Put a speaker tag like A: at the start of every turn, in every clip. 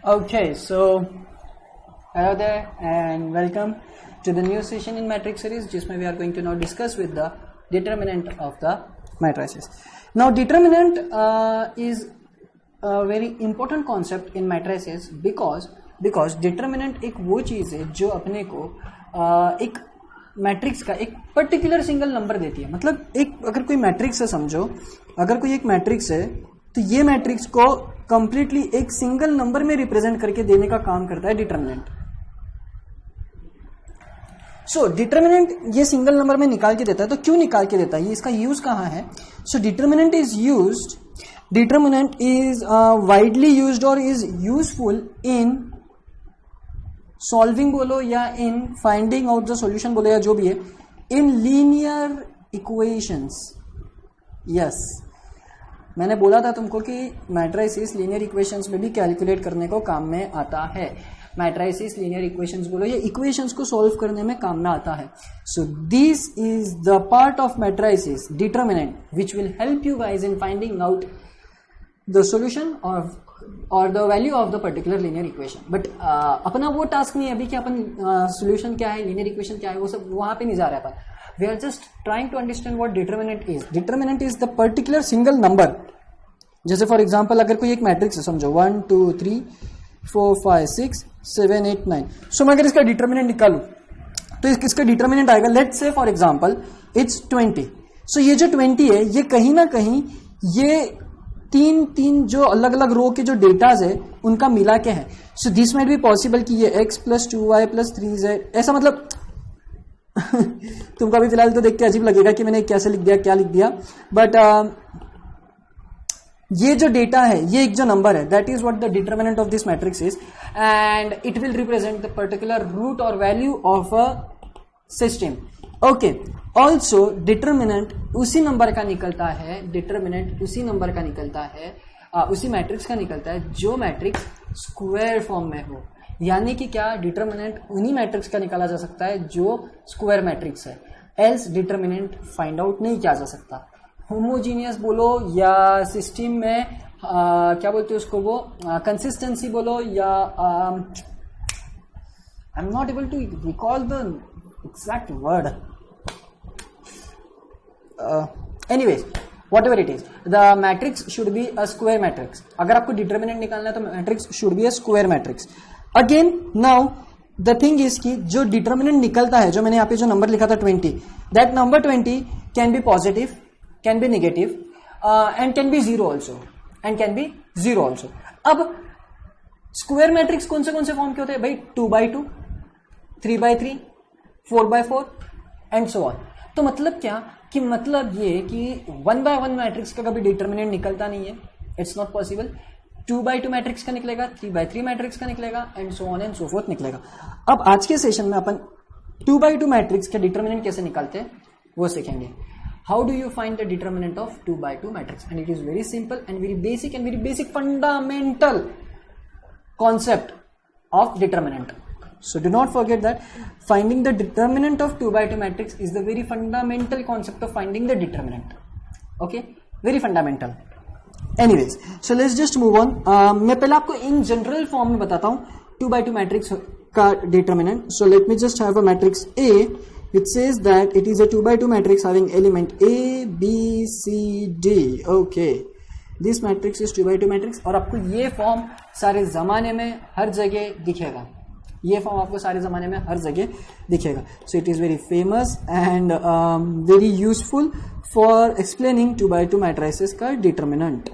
A: Okay, so hello there and welcome to the new session in matrix series जिसमें we are going to now discuss with the determinant of the matrices. Now determinant is a very important concept in matrices because determinant एक वो चीज़ है जो अपने को एक matrix का एक पर्टिकुलर सिंगल नंबर देती है. मतलब एक अगर कोई मैट्रिक्स है, समझो अगर कोई एक मैट्रिक्स है तो ये मैट्रिक्स को कंप्लीटली एक सिंगल नंबर में रिप्रेजेंट करके देने का काम करता है डिटरमिनेंट. सो डिटरमिनेंट ये सिंगल नंबर में निकाल के देता है. तो क्यों निकाल के देता है, ये इसका यूज कहां है? सो डिटरमिनेंट इज वाइडली यूज्ड और इज यूजफुल इन सॉल्विंग बोलो या इन फाइंडिंग आउट द सॉल्यूशन बोलो या जो भी है इन लीनियर इक्वेशंस. यस, मैंने बोला था तुमको कि मैट्रिसेस लीनियर इक्वेशंस में भी कैलकुलेट करने को काम में आता है. मैट्रिसेस लीनियर इक्वेशंस बोलो या इक्वेशंस को सॉल्व करने में काम में आता है. So this is the part of matrices determinant which will help you guys in finding out the solution और the value of the particular linear equation. But अपना वो टास्क नहीं है अभी कि अपन सॉल्यूशन क्या है, लीनियर इक्वेशन क्या है, वो सब वहां पे नहीं जा रहा है. अपन we are just trying to understand what determinant is. Determinant is the particular single number. जैसे फॉर एग्जांपल अगर कोई एक मैट्रिक्स है, समझो 1 2 3 4 5 6 7 8 9. सो मैं अगर इसका डिटरमिनेंट निकालूं तो इसका डिटरमिनेंट आएगा, let's say for example it's 20. सो ये जो 20 है ये कहीं ना कहीं ये तीन जो अलग अलग रो के जो डेटाज है उनका मिला के है. So this might be possible कि ये x + 2y + 3z ऐसा, मतलब तुमको अभी फिलहाल तो देख के अजीब लगेगा कि मैंने कैसे लिख दिया, क्या लिख दिया. बट ये जो डेटा है, ये एक जो नंबर है, that is what the determinant of this matrix is and it will represent the particular root और value of a system. Okay, also determinant उसी नंबर का निकलता है, उसी मैट्रिक्स का निकलता है जो मैट्रिक्स स्क्वायर फॉर्म में हो. यानी कि क्या, डिटरमिनेंट उन्हीं मैट्रिक्स का निकाला जा सकता है जो स्क्वायर मैट्रिक्स है, एल्स डिटरमिनेंट फाइंड आउट नहीं किया जा सकता. होमोजीनियस बोलो या सिस्टम में क्या बोलते हैं उसको, वो कंसिस्टेंसी बोलो या I am not able to recall the exact word. Anyways whatever it is, the matrix should be a square matrix. अगर आपको डिटरमिनेंट निकालना है तो matrix should be a square matrix. Again now the thing is कि जो determinant निकलता है, जो मैंने यहाँ पे जो नंबर लिखा था 20, that number 20 can be positive, can be negative, and can be zero also. अब स्क्वायर मैट्रिक्स कौन से फॉर्म के होते हैं भाई? 2x2, 3x3, 4x4 and so on. तो मतलब क्या कि मतलब ये कि 1x1 मैट्रिक्स का कभी डिटरमिनेंट निकलता नहीं है, it's not possible. 2x2 matrix का निकलेगा, 3x3 मैट्रिक्स का निकलेगा and so on and so fourth निकलेगा. अब आज के सेशन में अपन 2x2 मैट्रिक्स के डिटरमिनेंट कैसे निकालते हैं वो सीखेंगे. How do you find the determinant of 2x2 matrix? And it is very simple and very basic fundamental concept of determinant. So do not forget that finding the determinant of 2x2 matrix is the very fundamental concept of finding the determinant. Okay, very fundamental. Anyways, so let's just move on. मैं पहले आपको in general form में बताता हूँ 2x2 matrix का determinant. So let me just have a matrix A which says that it is a 2x2 matrix having element A, B, C, D. Okay, this matrix is 2x2 matrix और आपको ये form सारे जमाने में हर जगह दिखेगा. ये फॉर्म आपको सारे जमाने में हर जगह दिखेगा. So it is very famous and very useful for explaining 2x2 matrices का determinant.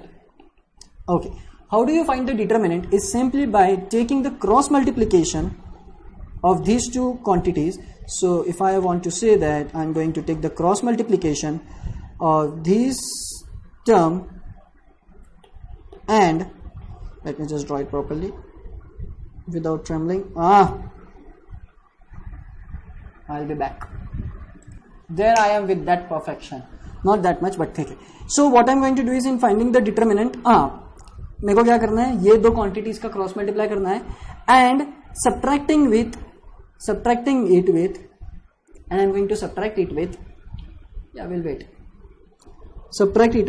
A: Okay, how do you find the determinant? Is simply by taking the cross multiplication of these two quantities. So if I want to say that I'm going to take the cross multiplication of this term and let me just draw it properly without trembling. I'll be back. There I am with that perfection. Not that much, but ठीक है. So what I'm going to do is in finding the determinant, मेरे को क्या करना है, ये दो quantities का क्रॉस मल्टीप्लाई करना है and subtracting it with and I'm going to subtract it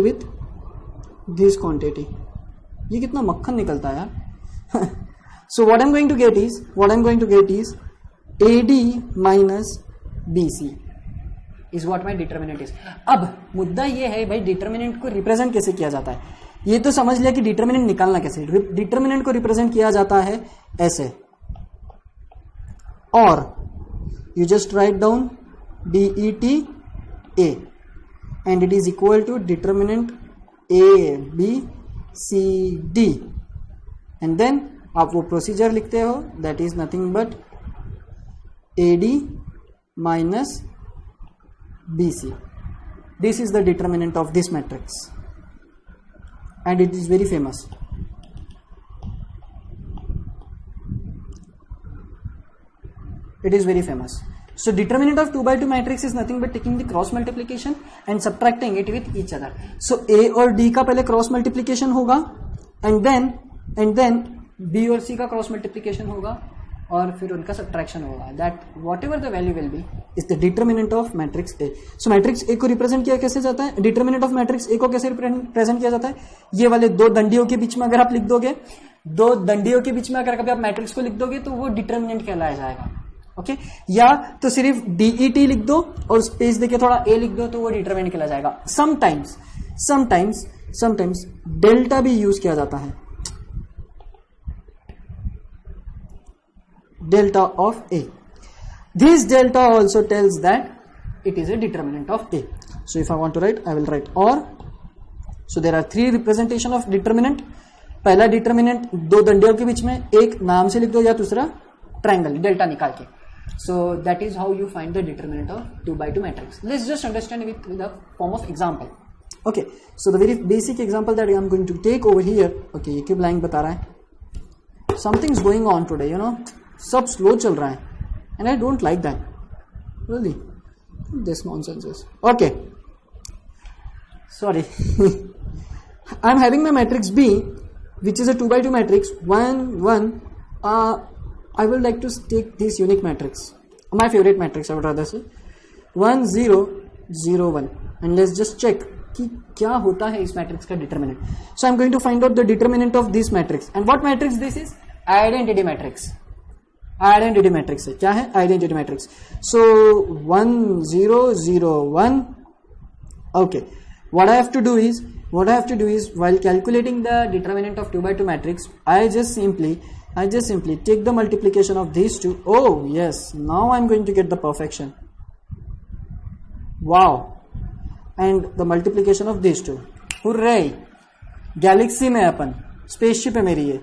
A: with this quantity. ये कितना मक्खन निकलता है यार. So what I'm going to get is AD minus BC is what my determinant is. अब मुद्दा ये है भाई डिटर्मिनेंट को रिप्रेजेंट कैसे किया जाता है. ये तो समझ लिया कि डिटर्मिनेंट निकालना कैसे. डिटर्मिनेंट को रिप्रेजेंट किया जाता है ऐसे, और you just write down DET A and it is equal to determinant A B C D and then आप वो प्रोसीजर लिखते हो, that is nothing but AD minus BC. This is the determinant of this matrix and it is very famous. It is very famous. So determinant of 2 by 2 matrix is nothing but taking the cross multiplication and subtracting it with each other. So A और D का पहले cross multiplication होगा and then B और C का cross multiplication होगा और फिर उनका subtraction होगा. That whatever the value will be is the determinant of matrix A. So matrix A को represent किया कैसे जाता है? Determinant of matrix A को कैसे represent किया जाता है? ये वाले दो दंडियों के बीच में अगर आप लिख दोगे, दो दंडियों के बीच में अगर कभी आप मैट्रिक्स को लिख दोगे तो वो डिटर्मिनेंट कहलाया जाएगा. ओके या तो सिर्फ DET लिख दो और स्पेस देके थोड़ा A लिख दो तो वो डिटरमिनेंट कहलाया जाएगा. समटाइम्स डेल्टा भी यूज किया जाता है, delta of A. This delta also tells that it is a determinant of A. So if I want to write I will write और. So there are 3 representation of determinant. पहला determinant दो दंडियों के बीच में, एक नाम से लिख दो या दूसरा ट्रायंगल डेल्टा निकाल के. So that is how you find the determinant of 2 by 2 matrix. Let's just understand with the form of example. Okay, so the very basic example that I am going to take over here. Okay, ये क्यों blank बता रहा है? Something's going on today, you know. सब slow चल रहा है, and I don't like that. Really, this nonsense is. Okay, sorry. I am having my matrix B, which is a 2 by 2 matrix. 1 1. I would like to take this unique matrix, my favorite matrix I would rather say, 1 0 0 1, and let's just check कि क्या होता है इस matrix का determinant. So I'm going to find out the determinant of this matrix. And what matrix this is? Identity matrix. Identity matrix है. क्या है? Identity matrix. So 1 0 0 1. Okay. What I have to do is while calculating the determinant of 2 by 2 matrix, I just simply take the multiplication of these two. Oh yes, now I'm going to get the perfection. Wow. And the multiplication of these two. Hooray! Galaxy में अपन, spaceship है मेरी ये.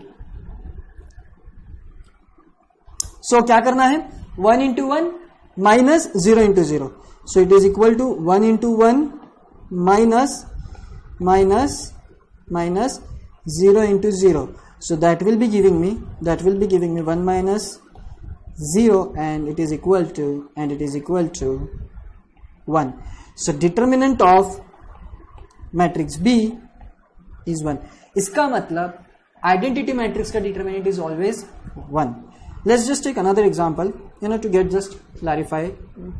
A: So क्या करना है? 1 into 1 minus 0 into 0. So it is equal to 1 into 1 minus 0 into 0. So that will be giving me 1 minus 0 and it is equal to 1. So determinant of matrix B is 1. इसका मतलब identity matrix का determinant is always 1. Let's just take another example, to get just clarify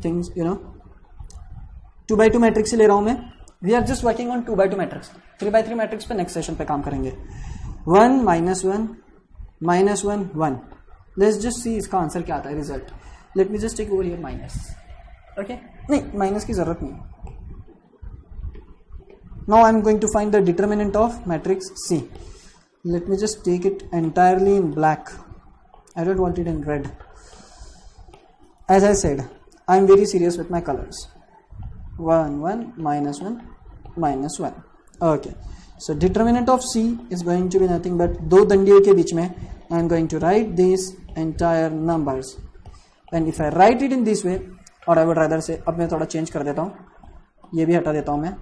A: things, 2 by 2 matrix से ले रहा हूं मैं. We are just working on 2 by 2 matrix. 3 by 3 matrix पे next session पे काम करेंगे. 1 minus 1 minus 1 1. Let's just see इसका आंसर क्या आता है result. Let me just take over here minus. Okay? नहीं, माइनस की जरूरत नहीं. Now I'm going to find the determinant of matrix C. Let me just take it entirely in black. I don't want it in red. As I said, I'm very serious with my colors. 1 1 minus 1 minus 1. Okay. So determinant of C is going to be nothing but दो दंडियों के बीच में I am going to write these entire numbers. And if I write it in this way, or I would rather say, अब मैं थोड़ा change कर देता हूँ, ये भी हटा देता हूँ मैं.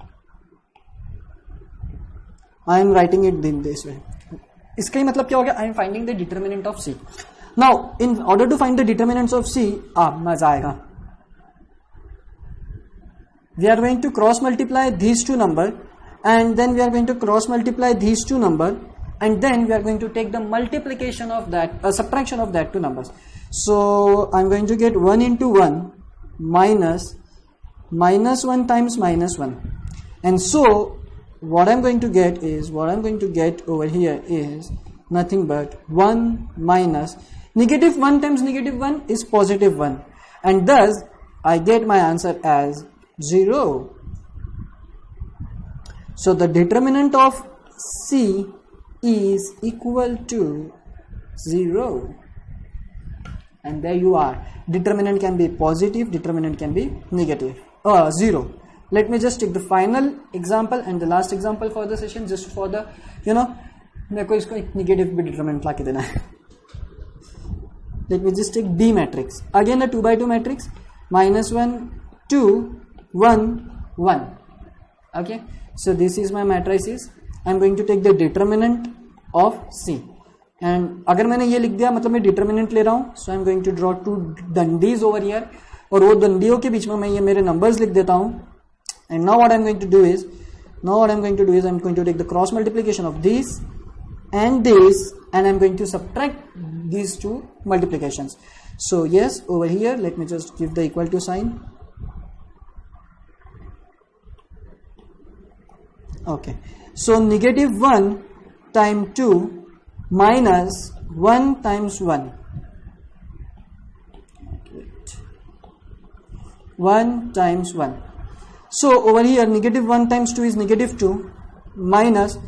A: I am writing it in this way. इसका ही मतलब क्या हो गया? I am finding the determinant of C. Now, in order to find the determinants of C, मजा आएगा. We are going to cross multiply these two numbers, and then we are going to cross multiply these two numbers, and then we are going to take the multiplication of that, subtraction of that two numbers. So I'm going to get 1 into 1 minus 1 times minus 1, and so what I'm going to get over here is nothing but 1 minus negative 1 times negative 1 is positive 1, and thus I get my answer as 0. So the determinant of C is equal to 0. And there you are. Determinant can be positive, determinant can be negative. 0. Let me just take the final example and the last example for the session, just for the, मेरे को इसको एक negative भी determinant ला के देना है. Let me just take D matrix. Again a 2 by 2 matrix. -1, 2, 1, 1. Okay. So this is my matrices. I am going to take the determinant of C. And अगर मैंने ये लिख दिया मतलब मैं determinant ले रहा हूँ. So I am going to draw 2 dundis over here. और वो दंडियों के बीच में मैं ये मेरे numbers लिख देता हूँ. And now what I am going to do is I am going to take the cross multiplication of this and this, and I am going to subtract these two multiplications. So yes, over here let me just give the equal to sign. Okay, so -1 times 2 minus 1 times 1. 1 times 1. So over here -1 times 2 is -2 minus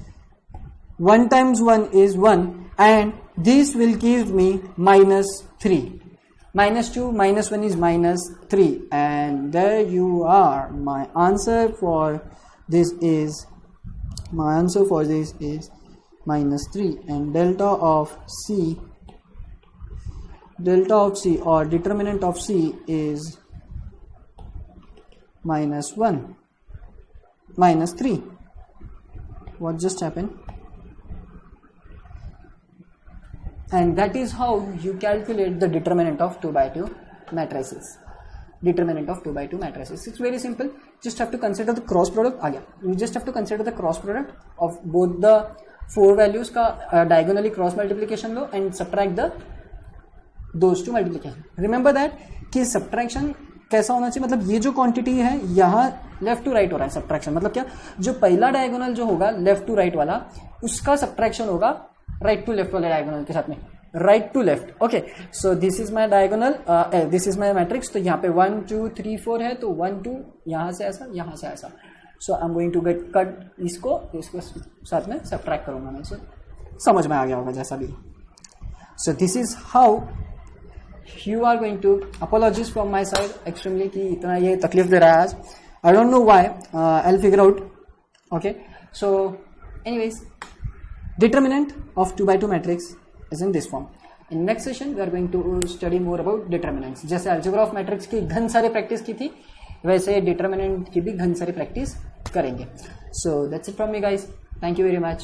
A: 1 times 1 is 1, and this will give me -3. -2 minus 1 is -3, and there you are. My answer for this is -3, and delta of C or determinant of C is -3. What just happened? And that is how you calculate the determinant of 2 by 2 matrices. Determinant of 2 by 2 matrices. It's very simple. Just have to consider the cross product. You just have to consider the cross product of both the 4 values का diagonally cross multiplication low and subtract those two multiplication. Remember that कि subtraction कैसा होना चाहिए, मतलब ये जो quantity है यहाँ लेफ्ट टू राइट हो रहा है सब्ट्रैक्शन, मतलब क्या, जो पहला डायगोनल जो होगा लेफ्ट टू राइट वाला उसका सब्ट्रैक्शन होगा राइट टू लेफ्ट वाले डायगोनल के साथ में, right to left. Okay, so this is my diagonal, this is my matrix. तो यहाँ पे 1 2 3 4 है, तो 1 2 यहाँ से ऐसा, यहाँ से ऐसा. So I am going to get cut इसको साथ में सब्ट्रैक्ट करूंगा मैं. समझ में आ गया होगा जैसा भी. सो this is how you are going to, apologies from my side extremely कि इतना ये तकलीफ दे रहा है आज. I don't know why, I'll figure out. Okay, so anyways, determinant of 2 by 2 matrix is in this form. In next session we are going to study more about determinants. जैसे algebra of matrix की घन सारी practice की थी, वैसे determinant की भी घन सारी प्रैक्टिस करेंगे. So that's it from me guys. Thank you very much.